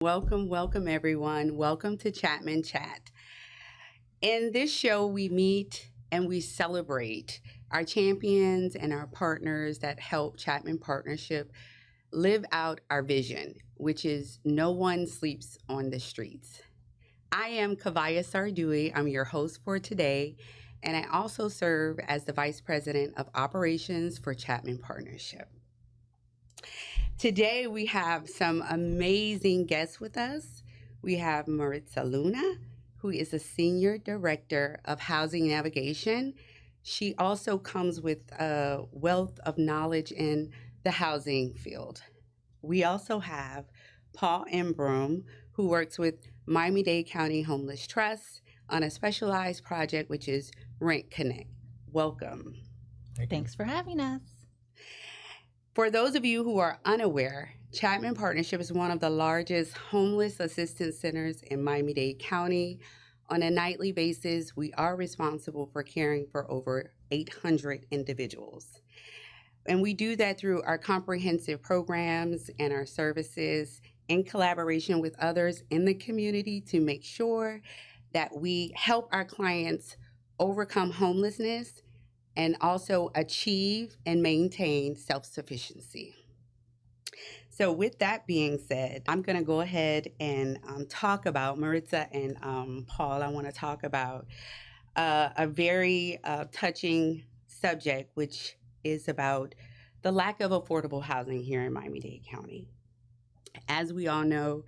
Welcome everyone. Welcome to Chapman Chat. In this show, we meet and we celebrate our champions and our partners that help Chapman Partnership live out our vision, which is no one sleeps on the streets. I am Kavaja Sarduy. I'm your host for today, and I also serve as the Vice President of Operations for Chapman Partnership. Today, we have some amazing guests with us. We have Maritza Luna, who is a Senior Director of Housing Navigation. She also comes with a wealth of knowledge in the housing field. We also have Paul Imbrone, who works with Miami-Dade County Homeless Trust on a specialized project, which is RentConnect. Welcome. Thanks for having us. For those of you who are unaware, Chapman Partnership is one of the largest homeless assistance centers in Miami-Dade County. On a nightly basis, we are responsible for caring for over 800 individuals. And we do that through our comprehensive programs and our services in collaboration with others in the community to make sure that we help our clients overcome homelessness and also achieve and maintain self-sufficiency. So with that being said, I'm going to go ahead and talk about Maritza and Paul. I want to talk about a very touching subject, which is about the lack of affordable housing here in Miami-Dade County. As we all know,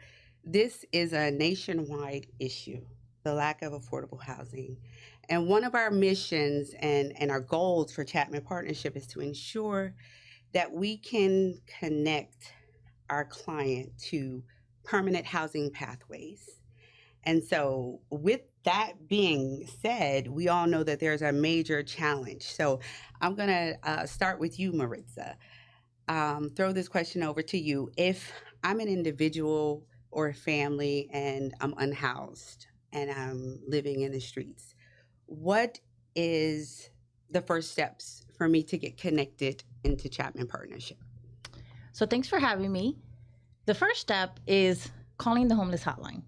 this is a nationwide issue, the lack of affordable housing. And one of our missions and our goals for Chapman Partnership is to ensure that we can connect our client to permanent housing pathways. And so with that being said, we all know that there's a major challenge. So I'm going to start with you, Maritza. Throw this question over to you. If I'm an individual or a family and I'm unhoused and I'm living in the streets, what is the first steps for me to get connected into Chapman Partnership? So thanks for having me. The first step is calling the homeless hotline.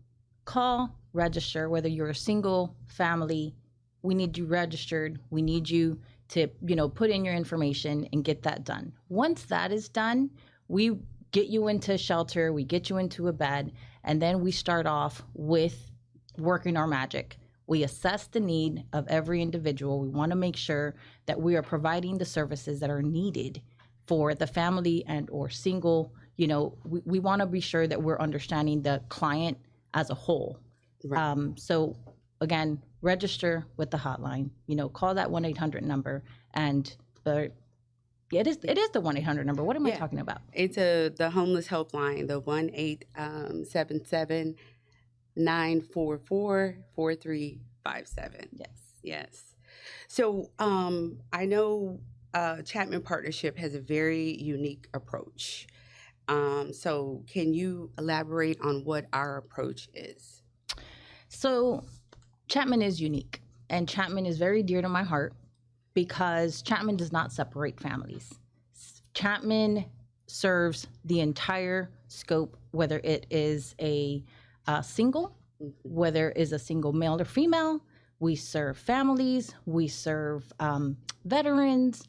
Call, register, whether you're a single family, we need you registered. We need you to, put in your information and get that done. Once that is done, we get you into a shelter, we get you into a bed, and then we start off with working our magic. We assess the need of every individual. We want to make sure that we are providing the services that are needed for the family and or single. We want to be sure that we're understanding the client as a whole. Right. So again, register with the hotline, call that 1-800 number. And it is the 1-800 number. What am I talking about? It's the homeless helpline, the 1-877-944-4357. Yes. So I know Chapman Partnership has a very unique approach. So can you elaborate on what our approach is? So Chapman is unique, and Chapman is very dear to my heart because Chapman does not separate families. Chapman serves the entire scope, whether it is a single, whether it is a single male or female. We serve families, we serve veterans,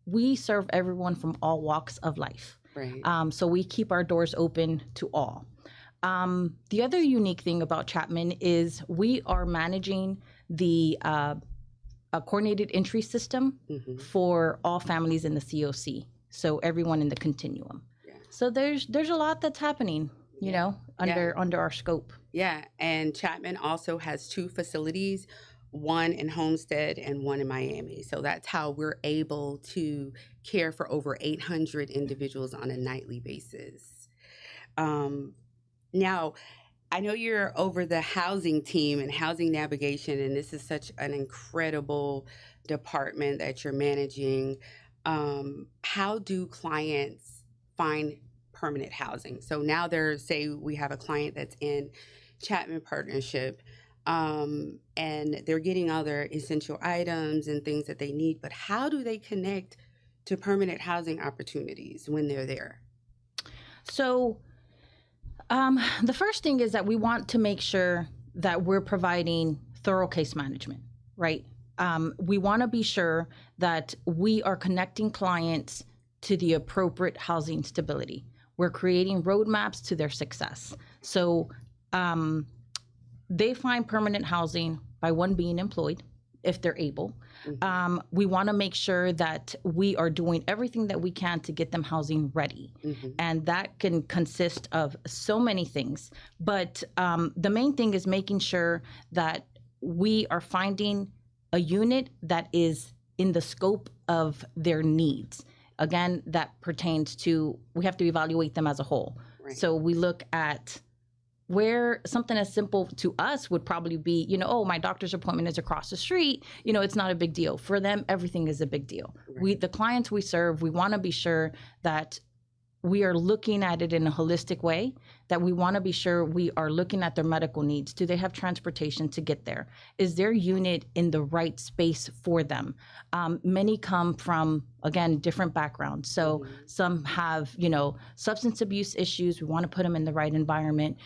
we serve everyone from all walks of life. Right. So we keep our doors open to all. The other unique thing about Chapman is we are managing the coordinated entry system for all families in the COC. So everyone in the continuum. Yeah. So there's a lot that's happening, under our scope. Yeah, and Chapman also has 2 facilities, one in Homestead and one in Miami. So that's how we're able to care for over 800 individuals on a nightly basis. Now, I know you're over the housing team and housing navigation, and this is such an incredible department that you're managing. How do clients find permanent housing? So now say we have a client that's in Chapman Partnership, and they're getting all their essential items and things that they need, but how do they connect to permanent housing opportunities when they're there? So The first thing is that we want to make sure that we're providing thorough case management, right? We want to be sure that we are connecting clients to the appropriate housing stability. We're creating roadmaps to their success. So they find permanent housing by one, being employed, if they're able. We want to make sure that we are doing everything that we can to get them housing ready. And that can consist of so many things. But the main thing is making sure that we are finding a unit that is in the scope of their needs. Again, that pertains to, we have to evaluate them as a whole. Right. So we look at where something as simple to us would probably be, oh, my doctor's appointment is across the street. It's not a big deal. For them, everything is a big deal. Right. The clients we serve, we want to be sure that we are looking at it in a holistic way, that we want to be sure we are looking at their medical needs. Do they have transportation to get there? Is their unit in the right space for them? Many come from, again, different backgrounds. So some have, substance abuse issues. We want to put them in the right environment.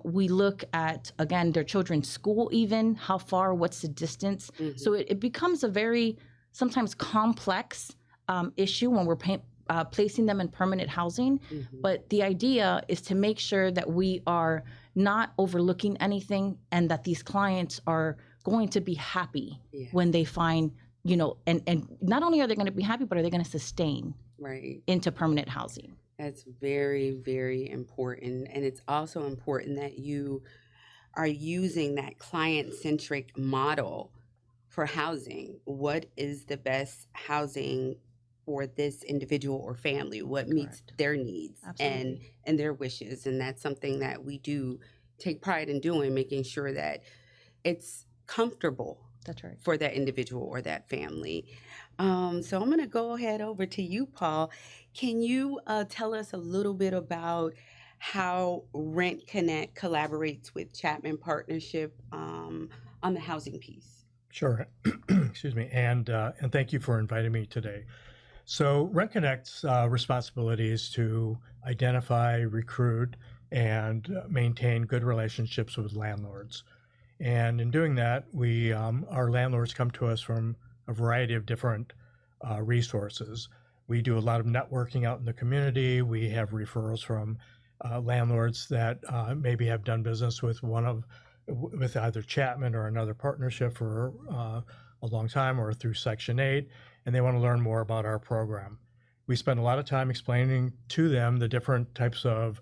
We look at, again, their children's school even, how far, what's the distance? So it becomes a very sometimes complex issue when we're placing them in permanent housing. But the idea is to make sure that we are not overlooking anything and that these clients are going to be happy when they find, and not only are they going to be happy, but are they going to sustain into permanent housing? That's very, very important. And it's also important that you are using that client-centric model for housing. What is the best housing for this individual or family? What meets their needs and their wishes? And that's something that we do take pride in doing, making sure that it's comfortable for that individual or that family. So I'm going to go ahead over to you, Paul. Can you tell us a little bit about how RentConnect collaborates with Chapman Partnership on the housing piece? Sure. Excuse me. And thank you for inviting me today. So RentConnect's responsibility is to identify, recruit, and maintain good relationships with landlords. And in doing that, our landlords come to us from a variety of different resources. We do a lot of networking out in the community. We have referrals from landlords that maybe have done business with with either Chapman or another partnership for a long time, or through Section 8. And they want to learn more about our program. We spend a lot of time explaining to them the different types of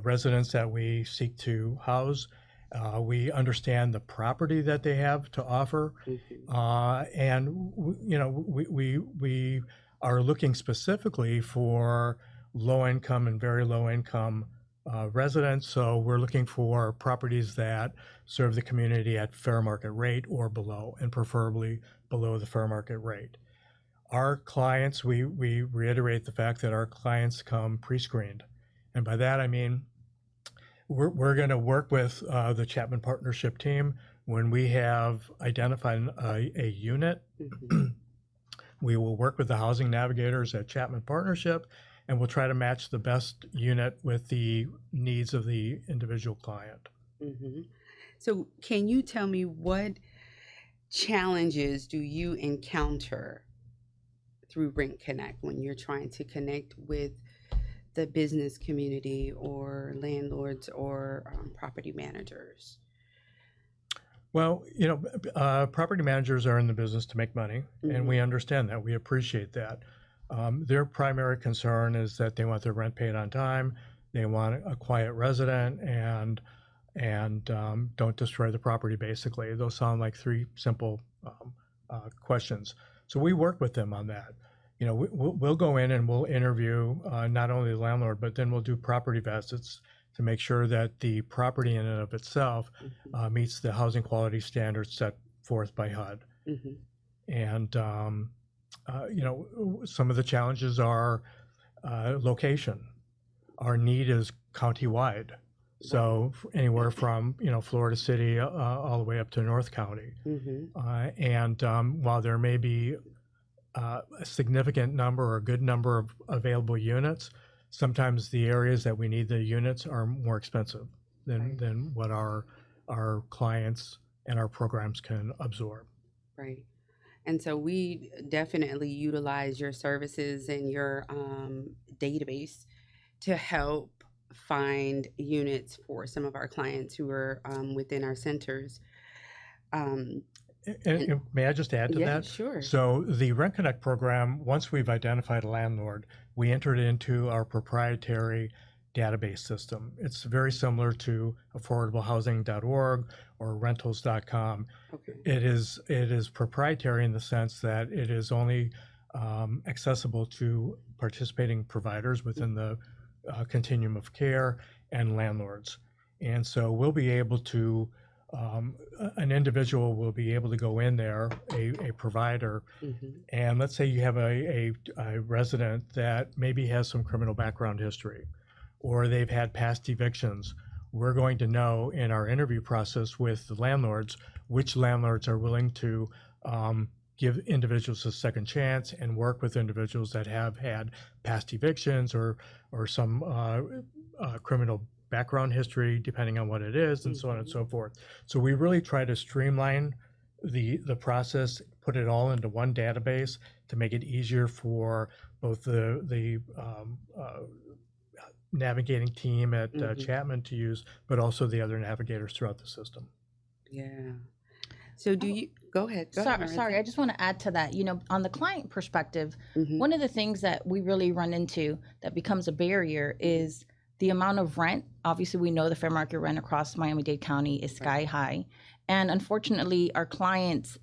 residents that we seek to house. We understand the property that they have to offer, and we are looking specifically for low-income and very low-income residents. So we're looking for properties that serve the community at fair market rate or below, and preferably below the fair market rate. Our clients, we reiterate the fact that our clients come pre-screened. And by that, I mean, we're going to work with the Chapman Partnership team when we have identified a unit. We will work with the housing navigators at Chapman Partnership, and we'll try to match the best unit with the needs of the individual client. So can you tell me, what challenges do you encounter through RentConnect when you're trying to connect with the business community or landlords or property managers? Well, property managers are in the business to make money, and we understand that. We appreciate that. Their primary concern is that they want their rent paid on time. They want a quiet resident, and don't destroy the property, basically. Those sound like three simple questions. So we work with them on that. We'll go in and we'll interview not only the landlord, but then we'll do property visits to make sure that the property in and of itself meets the housing quality standards set forth by HUD. And some of the challenges are location. Our need is countywide. So anywhere from Florida City all the way up to North County. And while there may be a significant number or a good number of available units, sometimes the areas that we need the units are more expensive Right. than what our clients and our programs can absorb. Right. And so we definitely utilize your services and your database to help find units for some of our clients who are within our centers. Um, And may I just add to yeah, that? sure. So the RentConnect program, once we've identified a landlord, we enter it into our proprietary database system. It's very similar to affordablehousing.org or rentals.com. Okay. It is proprietary in the sense that it is only accessible to participating providers within the continuum of care and landlords. And so we'll be able to an individual will be able to go in there, a provider, and let's say you have a resident that maybe has some criminal background history, or they've had past evictions. We're going to know in our interview process with the landlords which landlords are willing to give individuals a second chance and work with individuals that have had past evictions or some criminal background history, depending on what it is, and so on and so forth. So we really try to streamline the process, put it all into one database to make it easier for both the navigating team at Chapman to use, but also the other navigators throughout the system. Yeah. So do you go ahead? Sorry, I just want to add to that. On the client perspective, one of the things that we really run into that becomes a barrier is the amount of rent. Obviously, we know the fair market rent across Miami-Dade County is sky high. And unfortunately, our clients'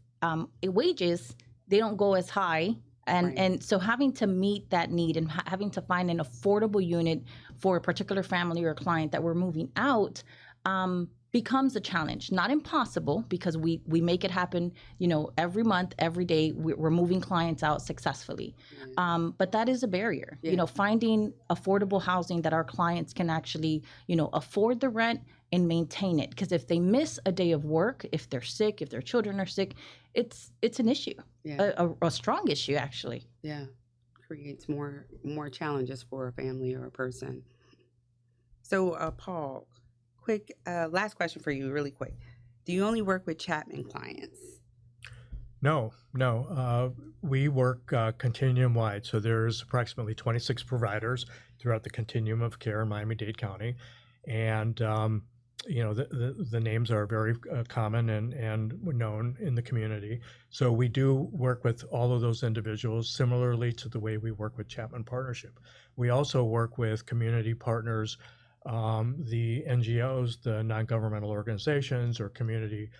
wages, they don't go as high. And so having to meet that need and having to find an affordable unit for a particular family or client that we're moving out becomes a challenge. Not impossible, because we make it happen, every month, every day. We're moving clients out successfully. But that is a barrier. Finding affordable housing that our clients can actually, afford the rent and maintain it. Because if they miss a day of work, if they're sick, if their children are sick, it's an issue, a strong issue, actually. Yeah, creates more challenges for a family or a person. So, Paul, quick last question for you, really quick. Do you only work with Chapman clients? No. We work continuum wide. So there's approximately 26 providers throughout the continuum of care in Miami-Dade County, and the names are very common and known in the community. So we do work with all of those individuals similarly to the way we work with Chapman Partnership. We also work with community partners, the NGOs, the non-governmental organizations, or community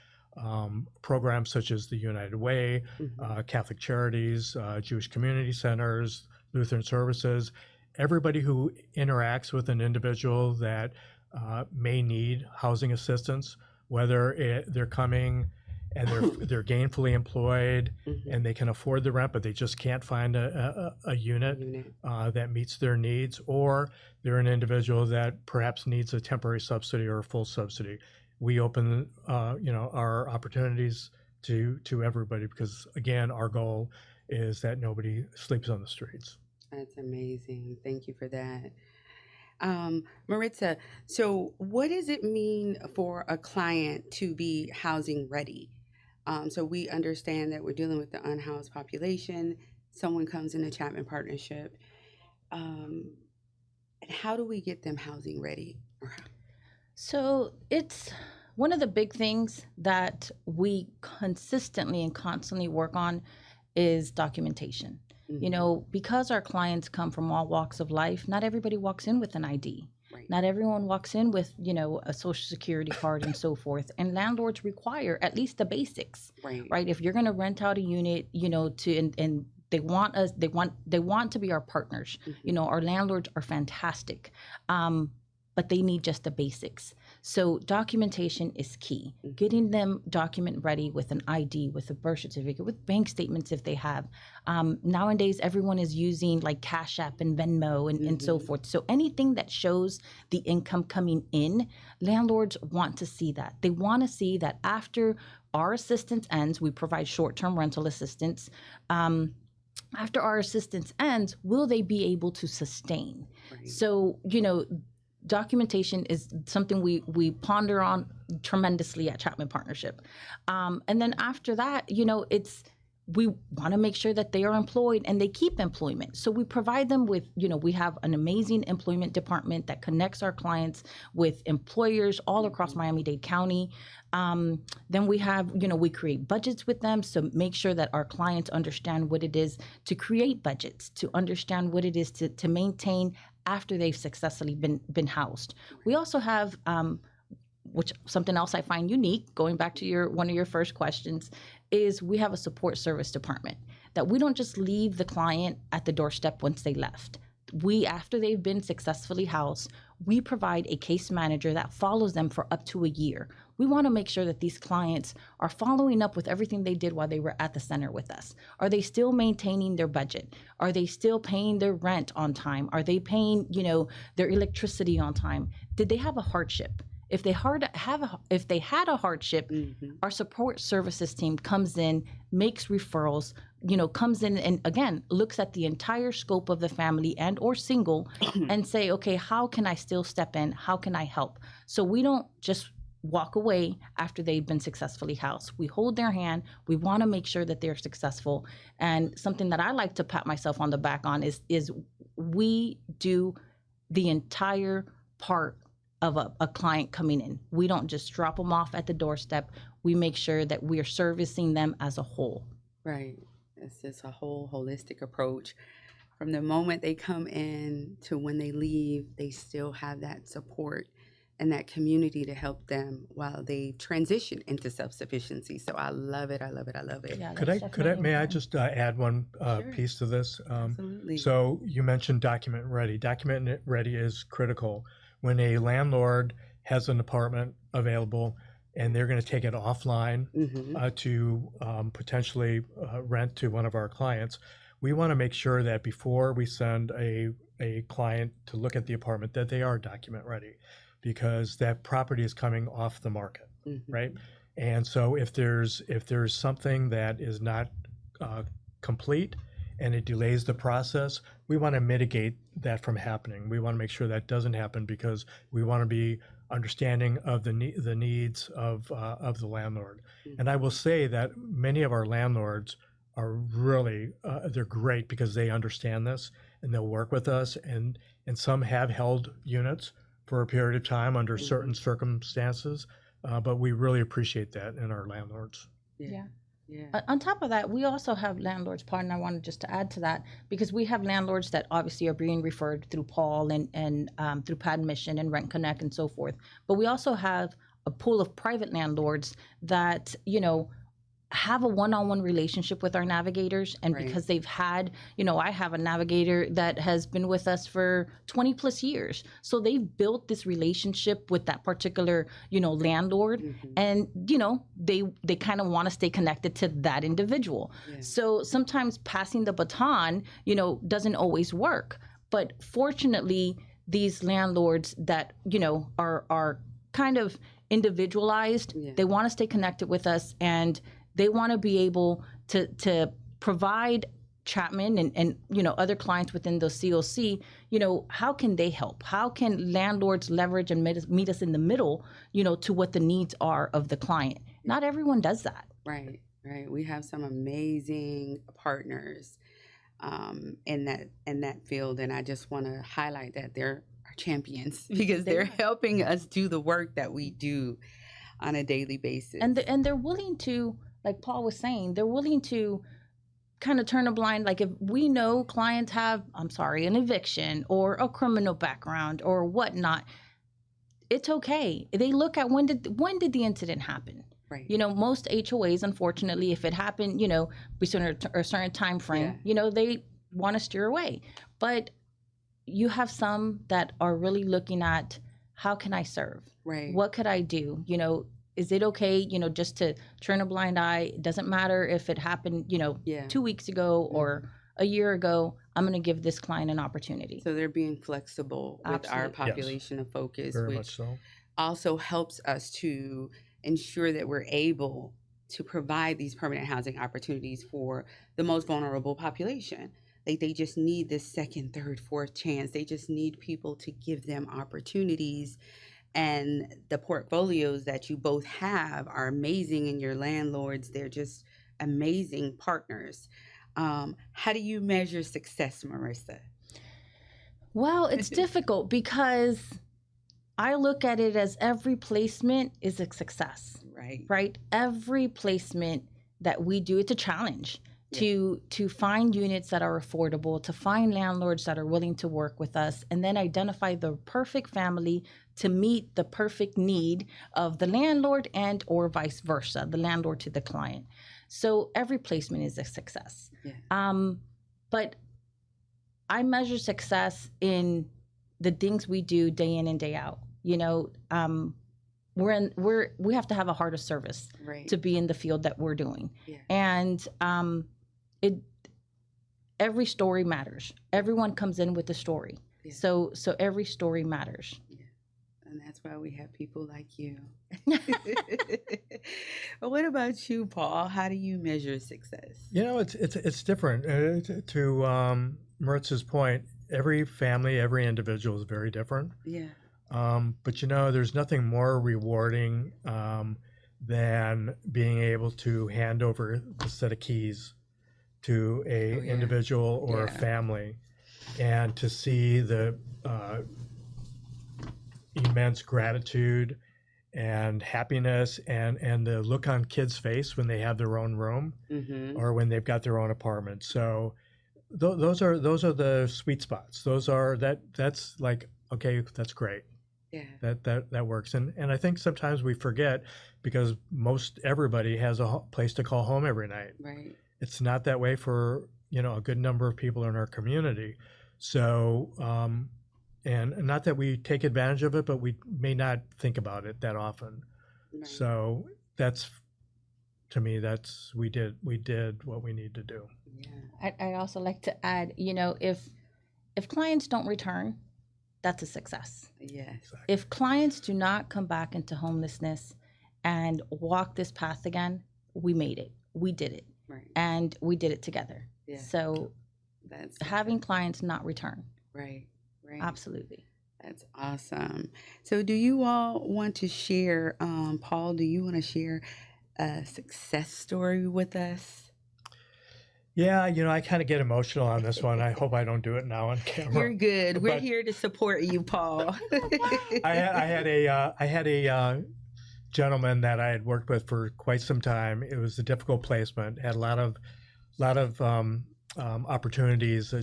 programs such as the United Way, Catholic Charities, Jewish community centers, Lutheran services. Everybody who interacts with an individual that may need housing assistance, whether they're coming and they're gainfully employed and they can afford the rent, but they just can't find a unit that meets their needs, or they're an individual that perhaps needs a temporary subsidy or a full subsidy. We open our opportunities to everybody, because again, our goal is that nobody sleeps on the streets. That's amazing. Thank you for that. Maritza, so what does it mean for a client to be housing ready? So we understand that we're dealing with the unhoused population. Someone comes in a Chapman Partnership. And how do we get them housing ready? So it's one of the big things that we consistently and constantly work on is documentation. Because our clients come from all walks of life, not everybody walks in with an ID. Right. Not everyone walks in with, a social security card and so forth. And landlords require at least the basics, right? If you're going to rent out a unit, and they want us, they want to be our partners. Our landlords are fantastic. But they need just the basics. So documentation is key. Getting them document ready with an ID, with a birth certificate, with bank statements if they have. Nowadays, everyone is using like Cash App and Venmo and so forth. So anything that shows the income coming in, landlords want to see that. They want to see that after our assistance ends, we provide short-term rental assistance. after our assistance ends, will they be able to sustain? Right. So, documentation is something we ponder on tremendously at Chapman Partnership. And then after that, we want to make sure that they are employed and they keep employment. So we provide them with, we have an amazing employment department that connects our clients with employers all across Miami-Dade County. Then we have, we create budgets with them. So make sure that our clients understand what it is to create budgets, to understand what it is to maintain after they've successfully been housed. We also have, which something else I find unique, going back to one of your first questions, is we have a support service department that we don't just leave the client at the doorstep once they left. After they've been successfully housed, we provide a case manager that follows them for up to a year. We want to make sure that these clients are following up with everything they did while they were at the center with us. Are they still maintaining their budget? Are they still paying their rent on time? Are they paying, their electricity on time? Did they have a hardship? If they had a hardship, our support services team comes in, makes referrals, comes in and again looks at the entire scope of the family and or single and say, okay, how can I still step in? How can I help? So we don't just walk away after they've been successfully housed. We hold their hand. We want to make sure that they're successful. And something that I like to pat myself on the back on is we do the entire part of a client coming in. We don't just drop them off at the doorstep. We make sure that we are servicing them as a whole. Right. It's just a whole holistic approach. From the moment they come in to when they leave, they still have that support and that community to help them while they transition into self-sufficiency. So I love it. I love it. I love it. Yeah, May I just add one piece to this? Absolutely. So you mentioned document ready. Document ready is critical. When a landlord has an apartment available and they're going to take it offline to potentially rent to one of our clients, we want to make sure that before we send a client to look at the apartment that they are document ready, because that property is coming off the market, right? And so if there's something that is not complete and it delays the process, we want to mitigate that from happening. We want to make sure that doesn't happen because we want to be understanding of the needs of the landlord. And I will say that many of our landlords are really they're great because they understand this and they'll work with us. And some have held units for a period of time under certain circumstances, but we really appreciate that in our landlords. Yeah. On top of that, we also have landlords, pardon, I wanted just to add to that, because we have landlords that obviously are being referred through Paul and through Pad Mission and RentConnect and so forth. But we also have a pool of private landlords that, have a one-on-one relationship with our navigators. And because they've had, I have a navigator that has been with us for 20 plus years. So they've built this relationship with that particular, landlord. And, they kind of want to stay connected to that individual. So sometimes passing the baton, doesn't always work. But fortunately, these landlords that, are kind of individualized, they want to stay connected with us, and they want to be able to provide Chapman and other clients within those COC, how can they help? How can landlords leverage and meet us in the middle, to what the needs are of the client? Not everyone does that. Right. We have some amazing partners in that field, and I just want to highlight that they're our champions because they're helping us do the work that we do on a daily basis. And they're willing to, like Paul was saying, they're willing to kind of turn a blind. Like if we know clients have, an eviction or a criminal background or whatnot, it's okay. They look at when did the incident happen? Right. Most HOAs, unfortunately, if it happened, within a certain time frame, they want to steer away. But you have some that are really looking at, how can I serve? Right. What could I do? Is it okay, just to turn a blind eye? It doesn't matter if it happened, 2 weeks ago or a year ago. I'm going to give this client an opportunity. So they're being flexible with our population of focus, Very which much so. also helps us to ensure that we're able to provide these permanent housing opportunities for the most vulnerable population. They just need this second, third, fourth chance. They just need people to give them opportunities. And the portfolios that you both have are amazing, and your landlords, they're just amazing partners. How do you measure success, Marissa? Well, it's difficult because I look at it as every placement is a success, right? Every placement that we do, it's a challenge to find units that are affordable, to find landlords that are willing to work with us, and then identify the perfect family to meet the perfect need of the landlord and or vice versa, the landlord to the client. So every placement is a success. But I measure success in the things we do day in and day out. You know, we have to have a heart of service to be in the field that we're doing, and every story matters. Everyone comes in with a story, so every story matters. And that's why we have people like you. But what about you, Paul? How do you measure success? You know, it's different. To Maritza's point, every family, every individual is very different. But you know, there's nothing more rewarding than being able to hand over the set of keys to a individual or a family, and to see the immense gratitude and happiness and the look on kids' face when they have their own room or when they've got their own apartment. So those are the sweet spots. That's like, okay, that's great. That works. And I think sometimes we forget, because most everybody has a place to call home every night. It's not that way for, you know, a good number of people in our community. So and not that we take advantage of it, but we may not think about it that often. So that's, to me, that's we did what we need to do. I also like to add, you know, if clients don't return, that's a success. Exactly. If clients do not come back into homelessness and walk this path again, we made it. We did it. And we did it together. So that's having clients not return. Right. Absolutely. That's awesome. So do you all want to share, Paul, do you want to share a success story with us? Yeah, you know, I kind of get emotional on this one. I hope I don't do it now on camera. You're good. We're here to support you, Paul. I had a gentleman that I had worked with for quite some time. It was a difficult placement. Had a lot of opportunities,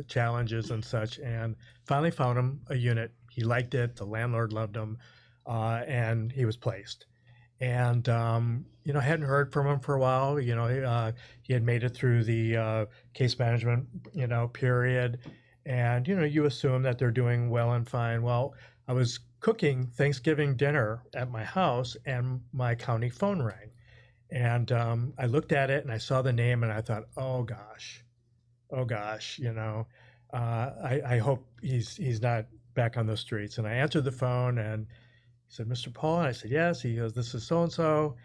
challenges, and such. And finally found him a unit. He liked it. The landlord loved him, and he was placed. And you know, hadn't heard from him for a while. You know, he had made it through the case management, you know, period, and you know, you assume that they're doing well and fine. Well, I was cooking Thanksgiving dinner at my house, and my county phone rang, and I looked at it and I saw the name, and I thought, oh gosh, you know, I hope he's not back on the streets. And I answered the phone, and he said, Mr. Paul? And I said, yes. He goes, this is so-and-so.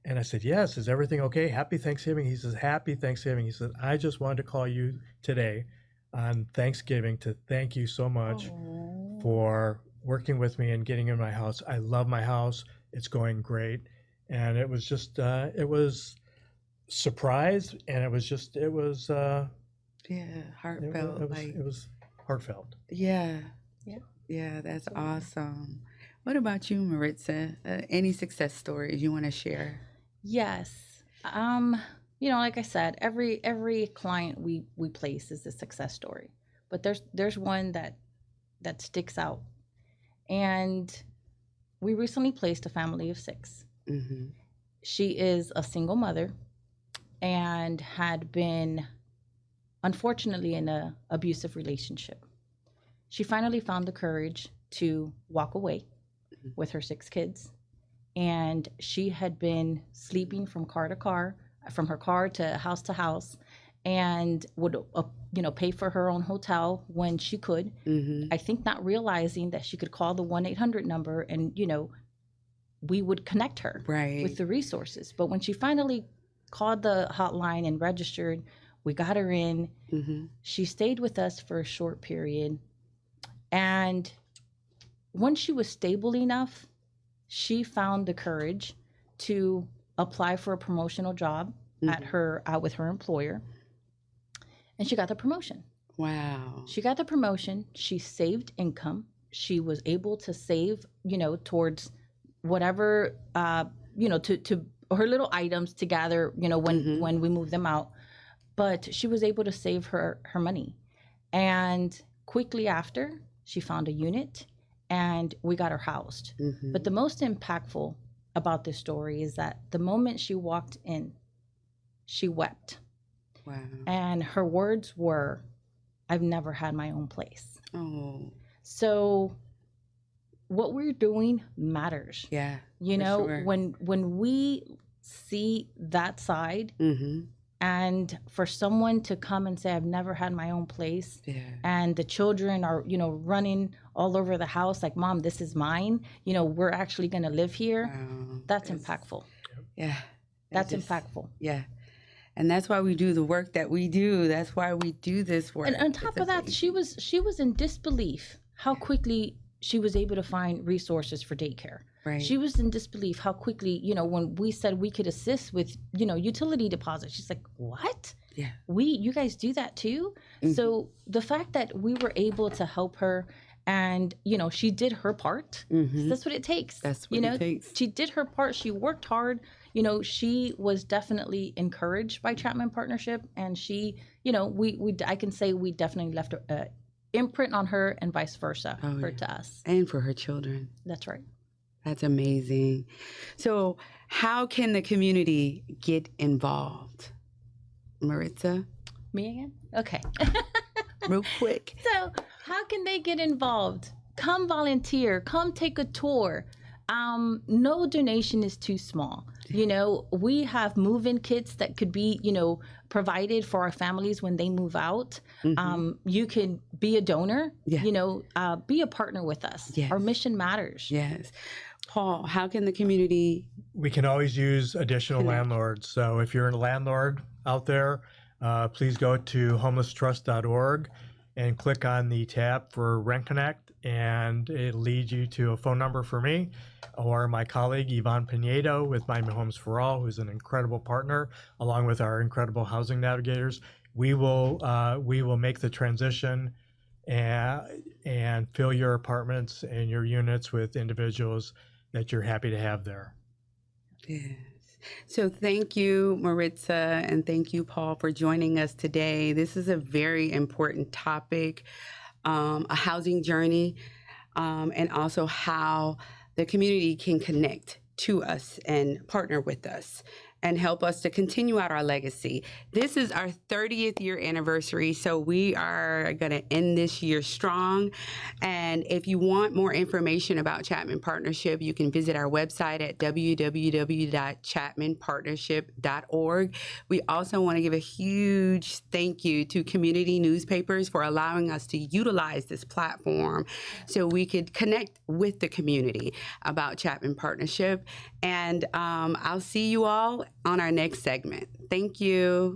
And I said, yes, is everything okay? Happy Thanksgiving. He says, happy Thanksgiving. He said, I just wanted to call you today on Thanksgiving to thank you so much for working with me and getting in my house. I love my house. It's going great. And it was just, it was surprise. And it was heartfelt. It was heartfelt. Yeah, that's awesome. What about you, Maritza? Any success stories you want to share? Yes. You know, like I said, every client we place is a success story, but there's one that sticks out. And we recently placed a family of 6. She is a single mother and had been, unfortunately, in an abusive relationship. She finally found the courage to walk away with her 6 kids. And she had been sleeping from car to car, from her car to house, and would, you know, pay for her own hotel when she could. I think not realizing that she could call the 1-800 number and, you know, we would connect her with the resources. But when she finally called the hotline and registered, we got her in. She stayed with us for a short period. And once she was stable enough, she found the courage to apply for a promotional job with her employer. And she got the promotion. Wow. She got the promotion. She saved income. She was able to save, towards whatever, to her little items to gather, when we move them out. But she was able to save her money. And quickly after, she found a unit and we got her housed. But the most impactful about this story is that the moment she walked in, she wept. Wow. And her words were, "I've never had my own place." Oh. So what we're doing matters. Yeah. Sure. when we see that side, and for someone to come and say, "I've never had my own place," and the children are, running all over the house like, "Mom, this is mine. We're actually going to live here." Wow. That's impactful. Yeah. That's impactful. Yeah. And that's why we do the work that we do. That's why we do this work. And on top of that, she was in disbelief how quickly she was able to find resources for daycare. Right. She was in disbelief how quickly, when we said we could assist with, utility deposits, she's like, "What? Yeah. You guys do that too?" So the fact that we were able to help her and, she did her part. That's what it takes. That's what it takes. She did her part. She worked hard. She was definitely encouraged by Chapman Partnership, and she, I can say we definitely left an imprint on her, and vice versa, her to us. And for her children. That's right. That's amazing. So how can the community get involved? Maritza? Me again? Okay. Real quick. So how can they get involved? Come volunteer. Come take a tour. No donation is too small. We have move-in kits that could be, provided for our families when they move out. You can be a donor, be a partner with us. Yes. Our mission matters. Yes. Paul, how can the community? We can always use additional landlords. So if you're a landlord out there, please go to homelesstrust.org and click on the tab for RentConnect, and it leads you to a phone number for me or my colleague Yvonne Pinedo with Miami Homes for All, who's an incredible partner, along with our incredible housing navigators. We will make the transition and fill your apartments and your units with individuals that you're happy to have there. Yes. So thank you, Maritza, and thank you, Paul, for joining us today. This is a very important topic, a housing journey, and also how the community can connect to us and partner with us and help us to continue out our legacy. This is our 30th year anniversary, so we are going to end this year strong. And if you want more information about Chapman Partnership, you can visit our website at www.chapmanpartnership.org. We also want to give a huge thank you to community newspapers for allowing us to utilize this platform so we could connect with the community about Chapman Partnership. And I'll see you all on our next segment. Thank you.